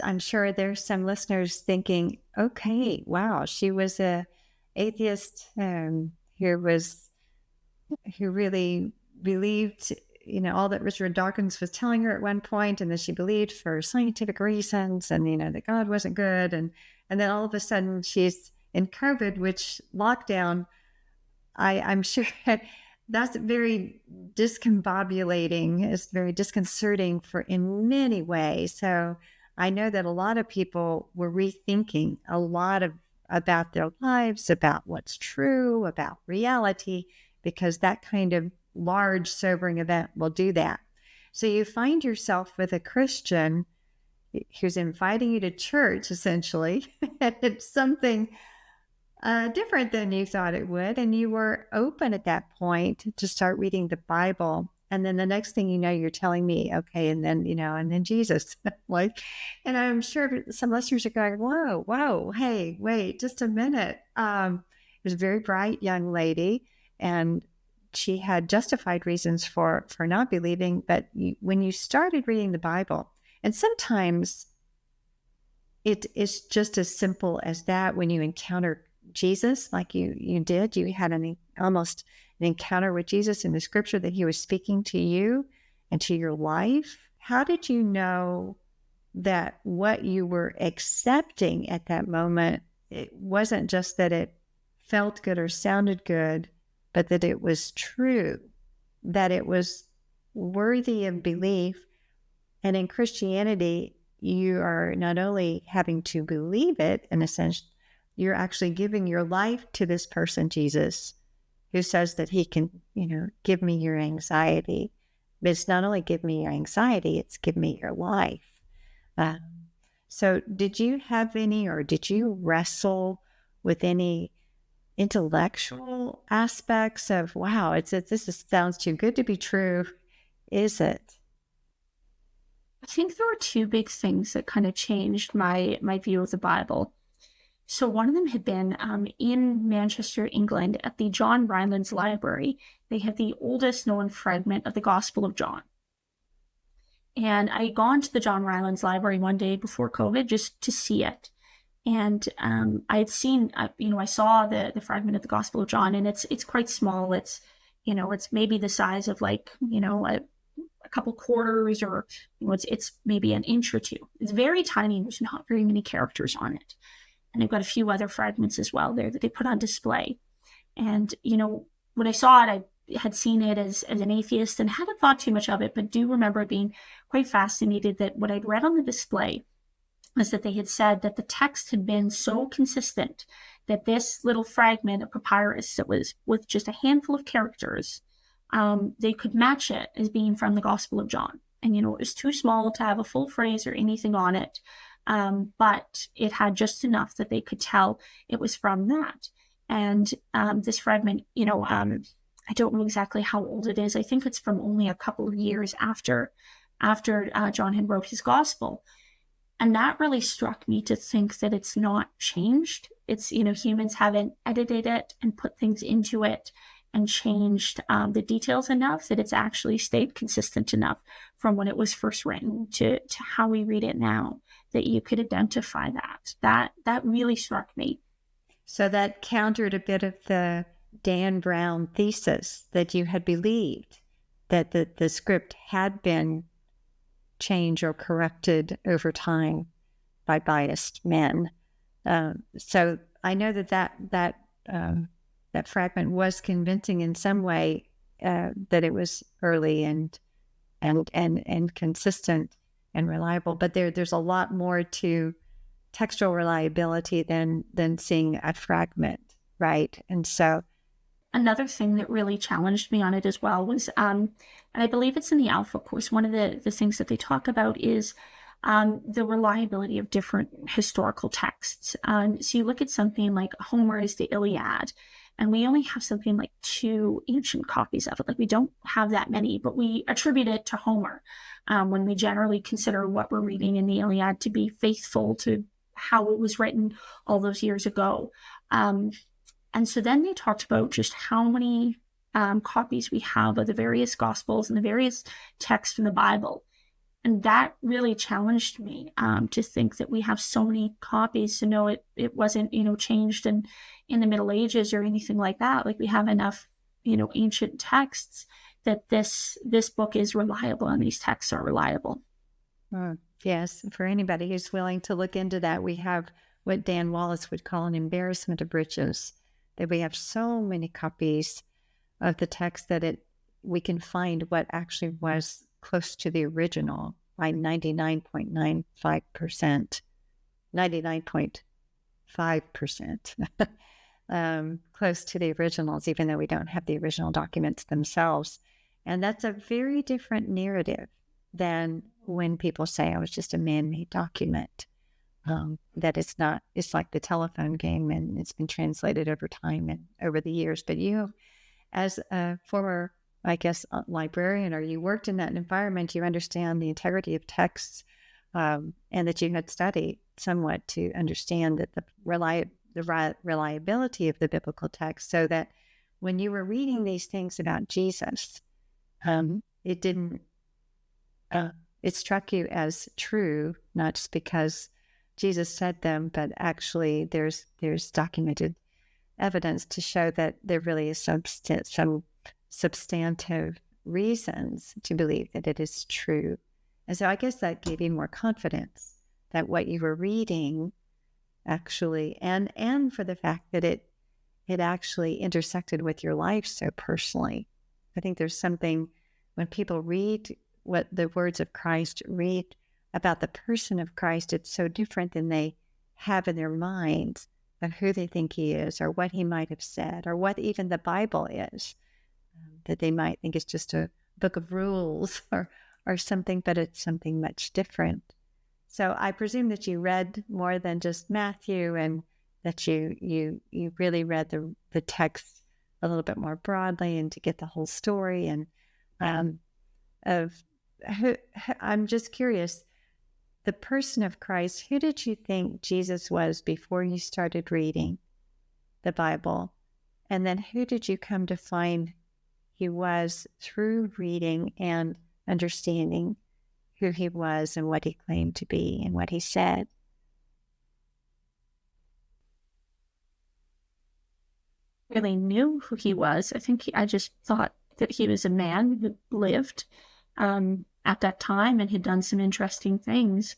I'm sure there's some listeners thinking, okay, wow, she was a atheist who really believed, all that Richard Dawkins was telling her at one point, and that she believed for scientific reasons, and that God wasn't good, and then all of a sudden she's in COVID, which lockdown, I'm sure that's very discombobulating. It's very disconcerting in many ways. So I know that a lot of people were rethinking about their lives, about what's true, about reality, because that kind of large, sobering event will do that. So you find yourself with a Christian who's inviting you to church, essentially, and it's something different than you thought it would. And you were open at that point to start reading the Bible. And then the next thing you know, you're telling me, okay, and then Jesus. And I'm sure some listeners are going, whoa, hey, wait, just a minute. It was a very bright young lady, and she had justified reasons for not believing. But when you started reading the Bible, and sometimes it is just as simple as that. When you encounter Jesus, like you did, you had almost an encounter with Jesus in the scripture, that he was speaking to you and to your life. How did you know that what you were accepting at that moment, it wasn't just that it felt good or sounded good, but that it was true, that it was worthy of belief? And in Christianity, you are not only having to believe it, in a sense, you're actually giving your life to this person, Jesus, who says that he can, give me your anxiety. But it's not only give me your anxiety, it's give me your life. So did you have any, or did you wrestle with any intellectual aspects of, wow, sounds too good to be true? Is it? I think there were two big things that kind of changed my view of the Bible. So one of them had been in Manchester, England, at the John Rylands Library. They have the oldest known fragment of the Gospel of John. And I had gone to the John Rylands Library one day before COVID just to see it. And I had seen, I saw the fragment of the Gospel of John, and it's quite small. It's maybe the size of a couple quarters, or it's maybe an inch or two. It's very tiny. There's not very many characters on it. And they've got a few other fragments as well there that they put on display. And, when I saw it, I had seen it as an atheist and hadn't thought too much of it, but do remember being quite fascinated that what I'd read on the display was that they had said that the text had been so consistent that this little fragment of papyrus that was with just a handful of characters, they could match it as being from the Gospel of John. And, it was too small to have a full phrase or anything on it. But it had just enough that they could tell it was from that. And this fragment, I don't know exactly how old it is. I think it's from only a couple of years after John had wrote his gospel. And that really struck me, to think that it's not changed. It's, humans haven't edited it and put things into it and changed the details enough that it's actually stayed consistent enough from when it was first written to how we read it now, that you could identify that. That really struck me. So that countered a bit of the Dan Brown thesis that you had believed, that the script had been changed or corrupted over time by biased men. So I know that fragment was convincing in some way, that it was early and consistent and reliable. But there's a lot more to textual reliability than seeing a fragment, right? And so another thing that really challenged me on it as well was, and I believe it's in the Alpha course, one of the things that they talk about is the reliability of different historical texts. So you look at something like Homer's The Iliad, and we only have something like 2 ancient copies of it. Like, we don't have that many, but we attribute it to Homer when we generally consider what we're reading in the Iliad to be faithful to how it was written all those years ago. And so then they talked about just how many copies we have of the various Gospels and the various texts from the Bible. And that really challenged me, to think that we have so many copies to know it wasn't, changed in the Middle Ages or anything like that. Like, we have enough, ancient texts that this book is reliable and these texts are reliable. Yes, for anybody who's willing to look into that, we have what Dan Wallace would call an embarrassment of riches, that we have so many copies of the text that we can find what actually was close to the original by 99.95%, 99.5%, close to the originals, even though we don't have the original documents themselves. And that's a very different narrative than when people say, oh, it's just a man-made document. That it's not, it's like the telephone game, and it's been translated over time and over the years. But you, as a former, I guess, librarian, or you worked in that environment, you understand the integrity of texts, and that you had studied somewhat to understand that the reliability of the biblical text, so that when you were reading these things about Jesus, it didn't, it struck you as true, not just because Jesus said them, but actually there's documented evidence to show that there really is some substantive reasons to believe that it is true. And so I guess that gave you more confidence that what you were reading actually, and for the fact that it actually intersected with your life so personally. I think there's something when people read what the words of Christ, read about the person of Christ, it's so different than they have in their minds of who they think he is, or what he might have said, or what even the Bible is, that they might think it's just a book of rules or something, but it's something much different. So I presume that you read more than just Matthew, and that you really read the text a little bit more broadly, and to get the whole story. And I'm just curious, the person of Christ, who did you think Jesus was before you started reading the Bible? And then who did you come to find he was through reading and understanding who he was and what he claimed to be and what he said? Really knew who he was. I think I just thought that he was a man who lived at that time and had done some interesting things.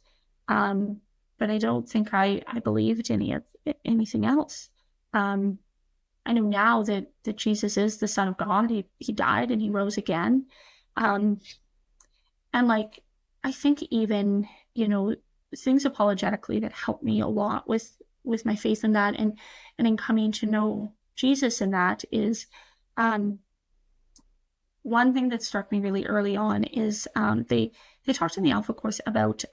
But I don't think I believed anything else. I know now that Jesus is the Son of God. He died and he rose again. And like, I think even, things apologetically that helped me a lot with my faith in that, and in coming to know Jesus in that, is one thing that struck me really early on is they talked in the Alpha course about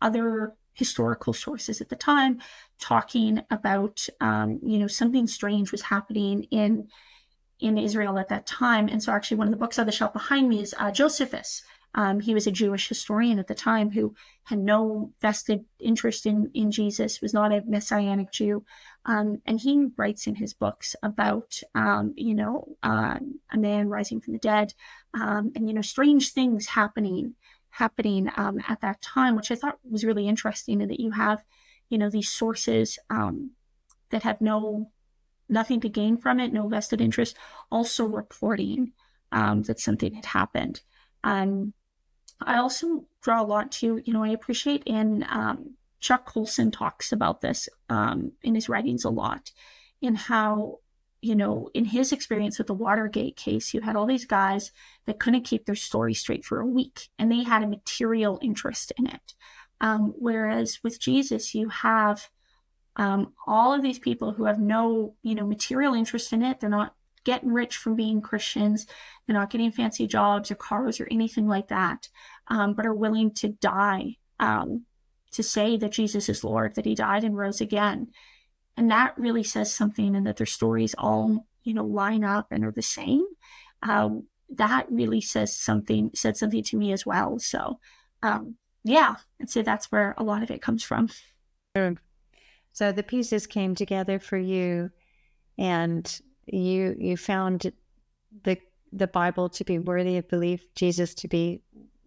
other historical sources at the time, talking about something strange was happening in Israel at that time. And so actually one of the books on the shelf behind me is Josephus. He was a Jewish historian at the time who had no vested interest in Jesus, was not a Messianic Jew. And he writes in his books about, a man rising from the dead, and, strange things happening at that time, which I thought was really interesting, and that you have, these sources that have nothing to gain from it, no vested interest, also reporting that something had happened. I also draw a lot to, I appreciate in Chuck Colson talks about this in his writings a lot, in how, in his experience with the Watergate case, you had all these guys that couldn't keep their story straight for a week, and they had a material interest in it. Whereas with Jesus, you have all of these people who have no, material interest in it. They're not getting rich from being Christians. They're not getting fancy jobs or cars or anything like that, but are willing to die to say that Jesus is Lord, that he died and rose again. And that really says something, and that their stories all, line up and are the same. That really said something to me as well. So, yeah, I'd say that's where a lot of it comes from. So the pieces came together for you, and you found the Bible to be worthy of belief, Jesus to be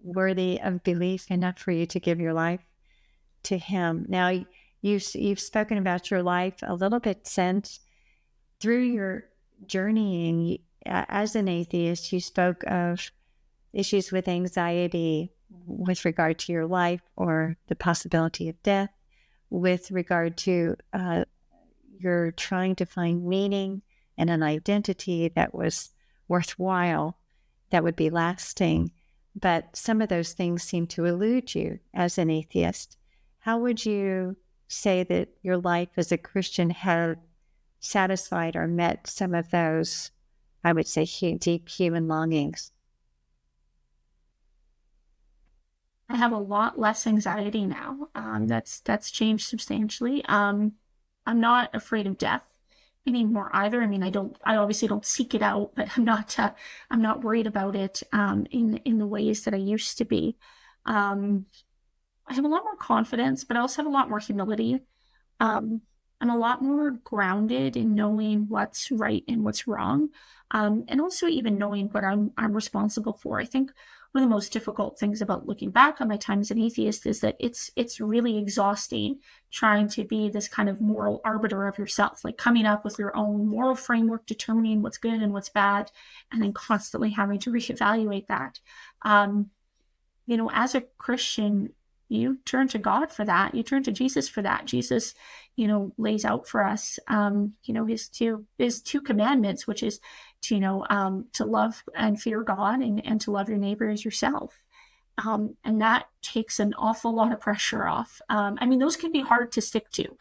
worthy of belief enough for you to give your life to him. Now, you've spoken about your life a little bit since. Through your journeying as an atheist, you spoke of issues with anxiety with regard to your life or the possibility of death, with regard to you're trying to find meaning and an identity that was worthwhile, that would be lasting. But some of those things seem to elude you as an atheist. How would you say that your life as a Christian had satisfied or met some of those, I would say, deep human longings? I have a lot less anxiety now. That's changed substantially. I'm not afraid of death anymore either. I mean, I obviously don't seek it out, but I'm not worried about it in the ways that I used to be. I have a lot more confidence, but I also have a lot more humility. I'm a lot more grounded in knowing what's right and what's wrong, and also even knowing what I'm responsible for. I think one of the most difficult things about looking back on my time as an atheist is that it's really exhausting trying to be this kind of moral arbiter of yourself, like coming up with your own moral framework, determining what's good and what's bad, and then constantly having to reevaluate that. As a Christian, you turn to God for that. You turn to Jesus for that. Jesus, lays out for us, his two commandments, which is to love and fear God and to love your neighbor as yourself. And that takes an awful lot of pressure off. Those can be hard to stick to.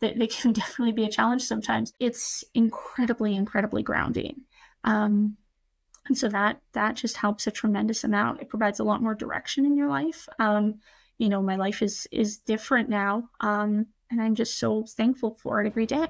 They can definitely be a challenge sometimes. It's incredibly, incredibly grounding. And so that just helps a tremendous amount. It provides a lot more direction in your life. My life is different now. And I'm just so thankful for it every day.